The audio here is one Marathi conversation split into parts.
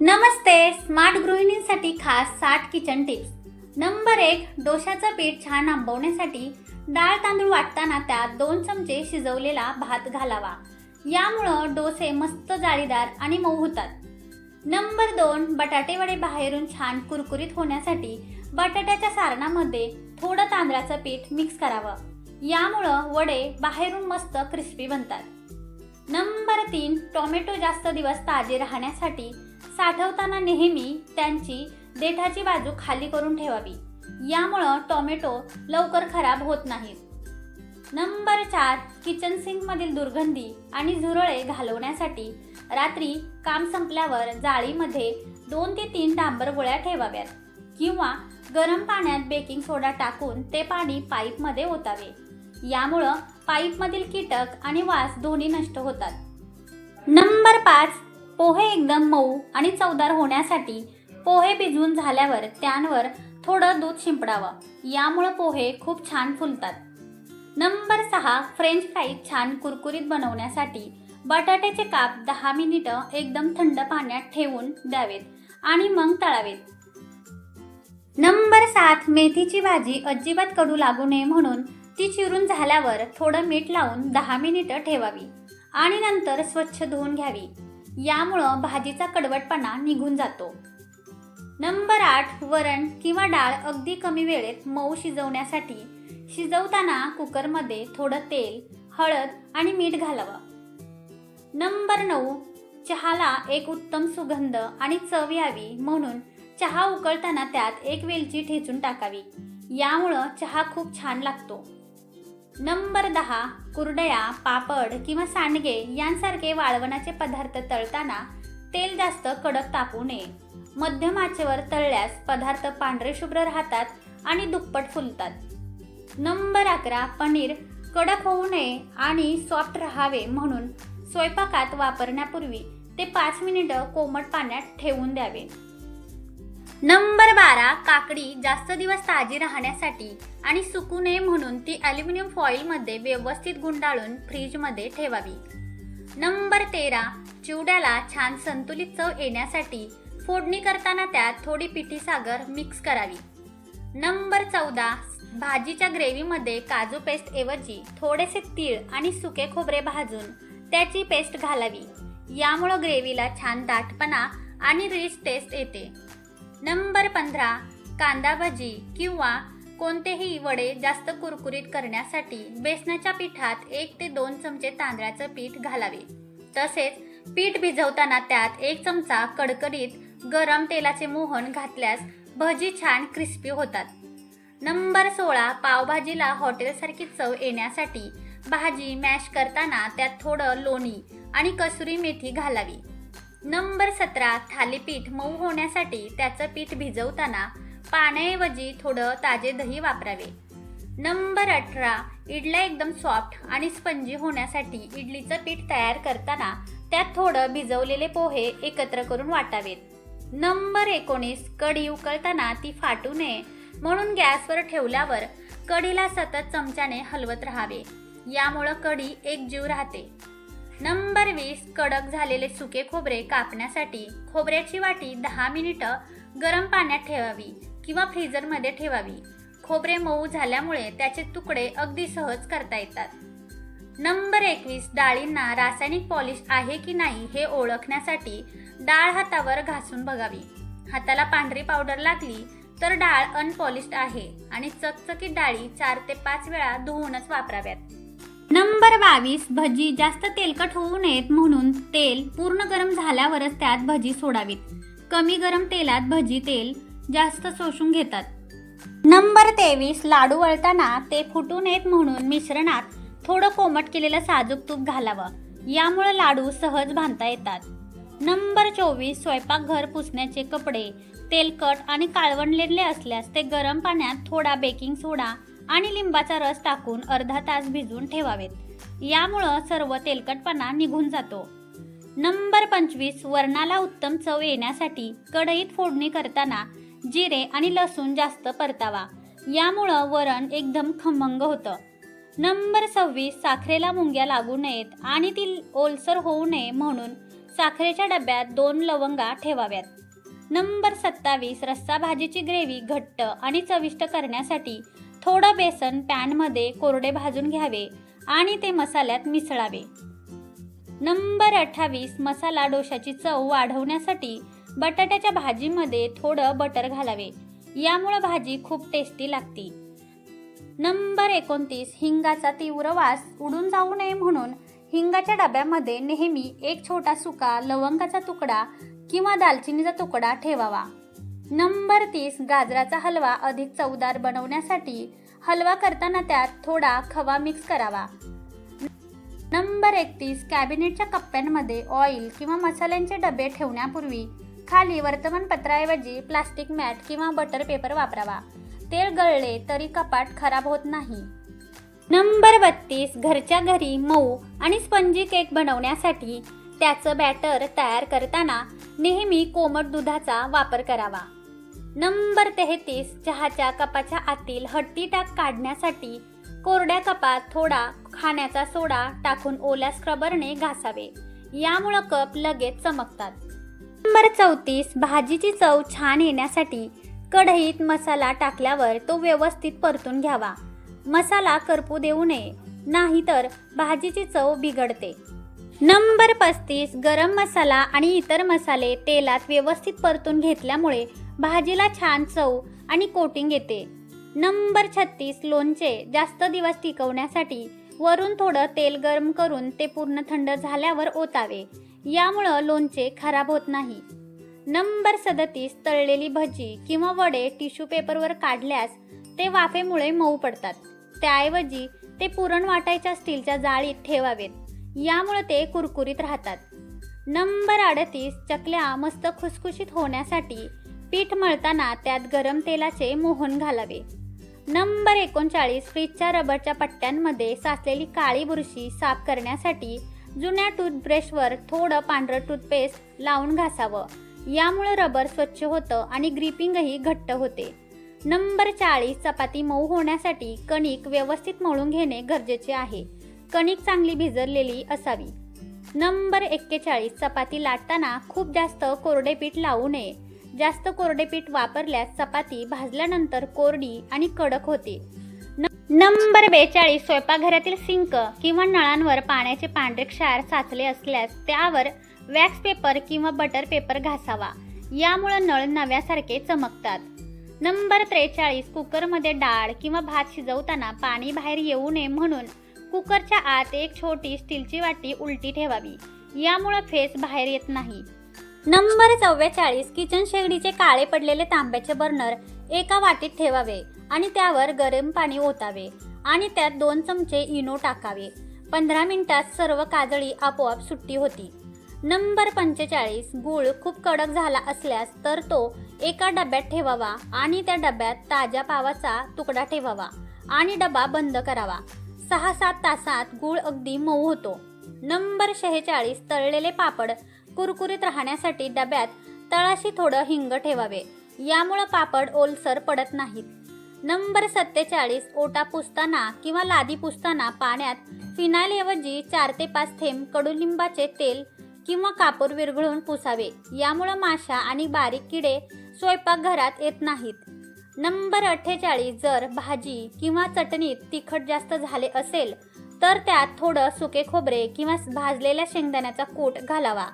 नमस्ते. स्मार्ट गृहिणींसाठी खास 60 किचन टिप्स. नंबर 1. डोशाचं पीठ छान आंबवण्यासाठी डाळ तांदूळ वाटताना त्यात 2 चमचे शिजवलेला भात घालावा. यामुळं डोसे मस्त जाळीदार आणि मऊ होतात. नंबर 2. बटाटे वडे बाहेरून छान कुरकुरीत होण्यासाठी बटाट्याच्या सारणामध्ये थोडं तांदळाचं पीठ मिक्स करावं. यामुळं वडे बाहेरून मस्त क्रिस्पी बनतात. नंबर 3. टोमॅटो जास्त दिवस ताजे राहण्यासाठी साठवताना नेहमी त्यांची देठाची बाजू खाली करून ठेवावी. यामुळं टोमॅटो लवकर खराब होत नाहीत. नंबर 4. किचन सिंकमधील दुर्गंधी आणि झुरळे घालवण्यासाठी रात्री काम संपल्यावर जाळीमध्ये 2 ते 3 डांबर गोळ्या ठेवाव्यात किंवा गरम पाण्यात बेकिंग सोडा टाकून ते पाणी पाईपमध्ये ओतावे. यामुळं पाईपमधील कीटक आणि वास दोन्ही नष्ट होतात. नंबर 5. पोहे एकदम मऊ आणि चवदार होण्यासाठी पोहे भिजवून झाल्यावर त्यांवर थोडं दूध शिंपडावं. यामुळं पोहे खूप छान फुलतात. नंबर 6. फ्रेंच फ्राईज छान कुरकुरीत बनवण्यासाठी बटाट्याचे काप 10 मिनिटं एकदम थंड पाण्यात ठेवून द्यावेत आणि मग तळावेत. नंबर 7. मेथीची भाजी अजिबात कडू लागू नये म्हणून ती चिरून झाल्यावर थोडं मीठ लावून 10 मिनिटं ठेवावी आणि नंतर स्वच्छ धुवून घ्यावी. यामुळं भाजीचा कडवटपणा निघून जातो. नंबर 8. वरण किंवा डाळ अगदी कमी वेळेत मऊ शिजवण्यासाठी शिजवताना कुकरमध्ये थोडं तेल, हळद आणि मीठ घालावं. नंबर 9. चहाला एक उत्तम सुगंध आणि चव यावी म्हणून चहा उकळताना त्यात एक वेलची ठेचून टाकावी. यामुळं चहा खूप छान लागतो. नंबर 10. कुरडया, पापड किंवा सांडगे यांसारखे वाळवणाचे पदार्थ तळताना तेल जास्त कडक तापू नये. मध्यम आचेवर तळल्यास पदार्थ पांढरे शुभ्र राहतात आणि दुप्पट फुलतात. नंबर 11. पनीर कडक होऊ नये आणि सॉफ्ट राहावे म्हणून स्वयंपाकात वापरण्यापूर्वी ते 5 मिनिटं कोमट पाण्यात ठेवून द्यावे. नंबर 12. काकडी जास्त दिवस ताजी राहण्यासाठी आणि सुकू नये म्हणून ती ॲल्युमिनियम फॉईलमध्ये व्यवस्थित गुंडाळून फ्रीजमध्ये ठेवावी. नंबर 13. चिवड्याला छान संतुलित चव येण्यासाठी फोडणी करताना त्यात थोडी पिठी साखर मिक्स करावी. नंबर 14. भाजीच्या ग्रेव्हीमध्ये काजू पेस्ट ऐवजी थोडेसे तीळ आणि सुके खोबरे भाजून त्याची पेस्ट घालावी. यामुळं ग्रेव्हीला छान दाटपणा आणि रिच टेस्ट येते. नंबर 15. कांदा भजी किंवा कोणतेही वडे जास्त कुरकुरीत करण्यासाठी बेसनाच्या पिठात 1 ते 2 चमचे तांदळाचं पीठ घालावे. तसेच पीठ भिजवताना त्यात 1 चमचा कडकडीत गरम तेलाचे मोहन घातल्यास भजी छान क्रिस्पी होतात. नंबर 16. पावभाजीला हॉटेलसारखी चव येण्यासाठी भाजी मॅश करताना त्यात थोडं लोणी आणि कसुरी मेथी घालावी. नंबर 17. थालीपीठ मऊ होण्यासाठी त्याचं पीठ भिजवताना पाण्याऐवजी थोडं ताजे दही वापरावे. नंबर 18. इडल्या एकदम सॉफ्ट आणि स्पंजी होण्यासाठी इडलीचं पीठ तयार करताना त्यात थोडं भिजवलेले पोहे एकत्र करून वाटावेत. नंबर 19. कढी उकळताना ती फाटू नये म्हणून गॅसवर ठेवल्यावर कढीला सतत चमच्याने हलवत राहावे. यामुळं कढी एकजीव राहते. नंबर 20. कडक झालेले सुके खोबरे कापण्यासाठी खोबऱ्याची वाटी 10 मिनिटं गरम पाण्यात ठेवावी किंवा फ्रीजरमध्ये ठेवावी. खोबरे मऊ झाल्यामुळे त्याचे तुकडे अगदी सहज करता येतात. नंबर 21. डाळींना रासायनिक पॉलिश आहे की नाही हे ओळखण्यासाठी डाळ हातावर घासून बघावी. हाताला पांढरी पावडर लागली तर डाळ अनपॉलिश्ड आहे आणि चकचकीत डाळी 4 ते 5 वेळा धुवूनच वापराव्यात. नंबर 22. भजी जास्त तेलकट होऊ नयेत म्हणून तेल पूर्ण गरम झाल्यावरच त्यात भजी सोडावीत. कमी गरम तेलात भजी तेल जास्त शोषून घेतात. नंबर 23. लाडू वळताना ते फुटू नयेत म्हणून मिश्रणात थोडं कोमट केलेलं साजूक तूप घालावं. यामुळे लाडू सहज बांधता येतात. नंबर 24. स्वयंपाकघर पुसण्याचे कपडे तेलकट आणि काळवंडलेले असल्यास ते गरम पाण्यात थोडा बेकिंग सोडा आणि लिंबाचा रस टाकून अर्धा तास भिजवून ठेवावेत. यामुळं सर्व तेलकटपणा निघून जातो. नंबर 25. वरणाला उत्तम चव येण्यासाठी कढईत फोडणी करताना जिरे आणि लसूण जास्त परतावा. यामुळं वरण एकदम खमंग होतं. नंबर 26. साखरेला मुंग्या लागू नयेत आणि ती ओलसर होऊ नये म्हणून साखरेच्या डब्यात 2 लवंगा ठेवाव्यात. नंबर 27 रस्सा भाजीची ग्रेव्ही घट्ट आणि चविष्ट करण्यासाठी थोडं बेसन पॅनमध्ये कोरडे भाजून घ्यावे आणि ते मसाल्यात मिसळावे. नंबर 28 मसाला डोशाची चव वाढवण्यासाठी बटाट्याच्या भाजीमध्ये थोडं बटर घालावे. यामुळे भाजी खूप टेस्टी लागते. नंबर 29 हिंगाचा तीव्र वास उडून जाऊ नये म्हणून हिंगाच्या डब्यामध्ये नेहमी एक छोटा सुका लवंगाचा तुकडा किंवा दालचिनीचा तुकडा ठेवावा. नंबर 30 गाजराचा हलवा अधिक चवदार बनवण्यासाठी हलवा करताना त्यात थोडा खवा मिक्स करावा. नंबर 31 कॅबिनेटच्या कप्प्यांमध्ये ऑइल किंवा मसाल्यांचे डबे ठेवण्यापूर्वी खाली वर्तमानपत्राऐवजी प्लास्टिक मॅट किंवा बटर पेपर वापरावा. तेल गळले तरी कपाट खराब होत नाही. नंबर 32 घरच्या घरी मऊ आणि स्पंजी केक बनवण्यासाठी त्याचं बॅटर तयार करताना नेहमी कोमट दुधाचा वापर करावा. नंबर 33 चहाच्या कपाच्या आतील हट्टी डाग काढण्यासाठी कोरड्या कपात थोडा खाण्याचा सोडा टाकून ओल्या स्क्रबरने घासावे. यामुळे कप लगेच चमकतात. नंबर 34 भाजीची चव छान येण्यासाठी कढईत मसाला टाकल्यावर तो व्यवस्थित परतून घ्यावा. मसाला करपू देऊ नये, नाहीतर भाजीची चव बिघडते. नंबर 35 गरम मसाला आणि इतर मसाले तेलात व्यवस्थित परतून घेतल्यामुळे भाजीला छान चव आणि कोटिंग येते. नंबर 36 लोणचे जास्त दिवस टिकवण्यासाठी वरून थोडं तेल गरम करून ते पूर्ण थंड झाल्यावर ओतावे. यामुळं लोणचे खराब होत नाही. नंबर 37 तळलेली भजी किंवा वडे टिश्यू पेपरवर काढल्यास ते वाफेमुळे मऊ पडतात. त्याऐवजी ते पुरण वाटायच्या स्टीलच्या जाळीत ठेवावेत. यामुळे ते कुरकुरीत राहतात. नंबर 38 चकल्या मस्त खुसखुशीत होण्यासाठी पीठ मळताना त्यात गरम तेलाचे मोहन घालावे. नंबर 39 फ्रीजच्या रबरच्या पट्ट्यांमध्ये साचलेली काळी बुरशी साफ करण्यासाठी जुन्या टूथब्रशवर थोडं पांढरं टूथपेस्ट लावून घासावं. यामुळे रबर स्वच्छ होतं आणि ग्रिपिंगही घट्ट होते. नंबर 40 चपाती मऊ होण्यासाठी कणिक व्यवस्थित मळून घेणे गरजेचे आहे. कणिक चांगली भिजलेली असावी. नंबर 41 चपाती लाटताना खूप जास्त कोरडे पीठ लावू नये. जास्त कोरडे पीठ वापरल्यास चपाती भाजल्यानंतर कोरडी आणि कडक होते. नंबर 42 स्वयंपाकघरातील सिंक किंवा नळांवर पाण्याचे पांढरे क्षार साचले असल्यास त्यावर वॅक्स पेपर किंवा बटर पेपर घासावा. यामुळे नळ नव्यासारखे चमकतात. नंबर 43 कुकरमध्ये डाळ किंवा भात शिजवताना पाणी बाहेर येऊ नये म्हणून कुकरच्या आत एक छोटी स्टीलची वाटी उलटी ठेवावी. यामुळे फेस बाहेर येत नाही. नंबर 44 किचन शेगडीचे काळे पडलेले तांब्याचे बर्नर एका वाटीत ठेवावे आणि त्यावर गरम पाणी ओतावे आणि त्यात 2 चमचे इनो टाकावे. 15 मिनिटात सर्व काजळी आपोआप सुट्टी होती. नंबर 45 गूळ खूप कडक झाला असल्यास तर तो एका डब्यात ठेवावा आणि त्या डब्यात ताज्या पावाचा तुकडा ठेवावा आणि डबा बंद करावा. 6-7 तासात गूळ अगदी मऊ होतो. नंबर 46 तळलेले पापड कुरकुरीत राहण्यासाठी डब्यात तळाशी थोडं हिंग ठेवावे. यामुळे पापड ओलसर पडत नाहीत. नंबर 47 ओटा पुसताना किंवा लादी पुसताना पाण्यात फिनाईलऐवजी 4 ते 5 थेंब कडुलिंबाचे तेल किंवा कापूर विरघळून पुसावे. यामुळे माशा आणि बारीक किडे स्वयंपाकघरात येत नाहीत. नंबर 48 जर भाजी किंवा चटणीत तिखट जास्त झाले असेल तर त्यात थोडं सुके खोबरे किंवा भाजलेल्या शेंगदाण्याचा कूट घालावा.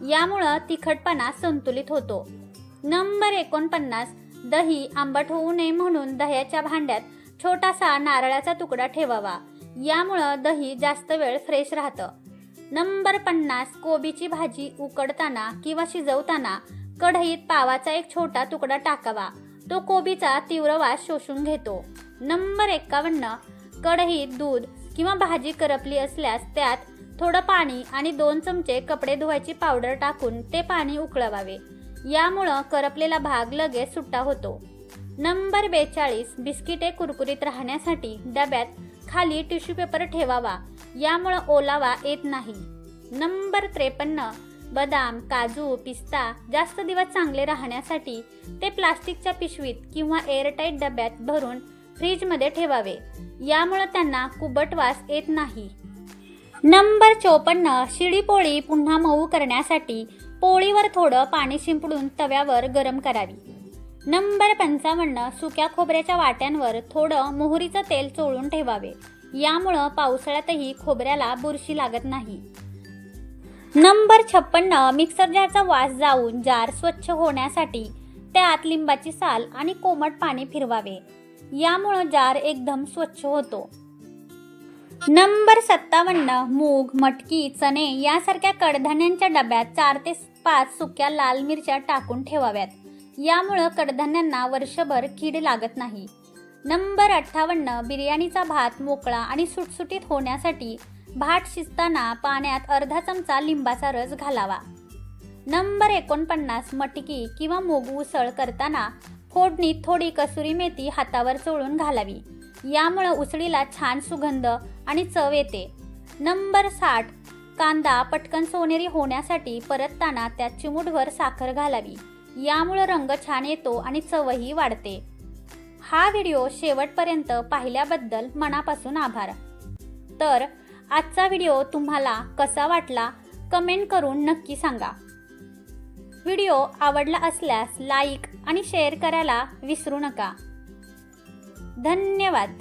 यामुळं तिखटपणा संतुलित होतो. नंबर 49 दही आंबट होऊ नये म्हणून दह्याच्या भांड्यात छोटासा नारळाचा तुकडा ठेवावा. यामुळं दही जास्त वेळ फ्रेश राहतं. नंबर 50 कोबीची भाजी उकडताना किंवा शिजवताना कढईत पावाचा एक छोटा तुकडा टाकावा. तो कोबीचा तीव्र वास शोषून घेतो. नंबर 51 कढईत दूध किंवा भाजी करपली असल्यास त्यात थोडं पाणी आणि 2 चमचे कपडे धुवायची पावडर टाकून ते पाणी उकळवावे. यामुळं करपलेला भाग लगेच सुट्टा होतो. नंबर 42 बिस्किटे कुरकुरीत राहण्यासाठी डब्यात खाली टिश्यू पेपर ठेवावा. यामुळं ओलावा येत नाही. नंबर 53 बदाम काजू पिस्ता जास्त दिवस चांगले राहण्यासाठी ते प्लास्टिकच्या पिशवीत किंवा एअरटाईट डब्यात भरून फ्रीजमध्ये ठेवावे. यामुळे त्यांना कुबट वास येत नाही. नंबर 54 शिळी पोळी पुन्हा मऊ करण्यासाठी पोळीवर थोडं पाणी शिंपडून तव्यावर गरम करावी. नंबर 55 सुक्या खोबऱ्याच्या वाट्यांवर थोडं मोहरीचं तेल चोळून ठेवावे. यामुळं पावसाळ्यातही खोबऱ्याला बुरशी लागत नाही. नंबर 56 मिक्सर जारचा वास जाऊन जार स्वच्छ होण्यासाठी त्यात लिंबाची साल आणि कोमट पाणी फिरवावे. यामुळं जार एकदम स्वच्छ होतो. नंबर 57 मूग, मटकी, चणे यासारख्या कडधान्यांच्या डब्यात 4 ते 5 सुक्या लाल मिरच्या टाकून ठेवाव्यात. यामुळं कडधान्यांना वर्षभर कीड लागत नाही. नंबर 58 बिर्याणीचा भात मोकळा आणि सुटसुटीत होण्यासाठी भात शिजताना पाण्यात अर्धा चमचा लिंबाचा रस घालावा. नंबर 49 मटकी किंवा मूग उसळ करताना फोडणीत थोडी कसुरी मेथी हातावर चोळून घालावी. यामुळं उसळीला छान सुगंध आणि चव येते. नंबर 60 कांदा पटकन सोनेरी होण्यासाठी परतताना त्यात चिमूटभर साखर घालावी. यामुळं रंग छान येतो आणि चवही वाढते. हा व्हिडिओ शेवटपर्यंत पाहिल्याबद्दल मनापासून आभार. तर आजचा व्हिडिओ तुम्हाला कसा वाटला कमेंट करून नक्की सांगा. व्हिडिओ आवडला असल्यास लाईक आणि शेअर करायला विसरू नका. धन्यवाद.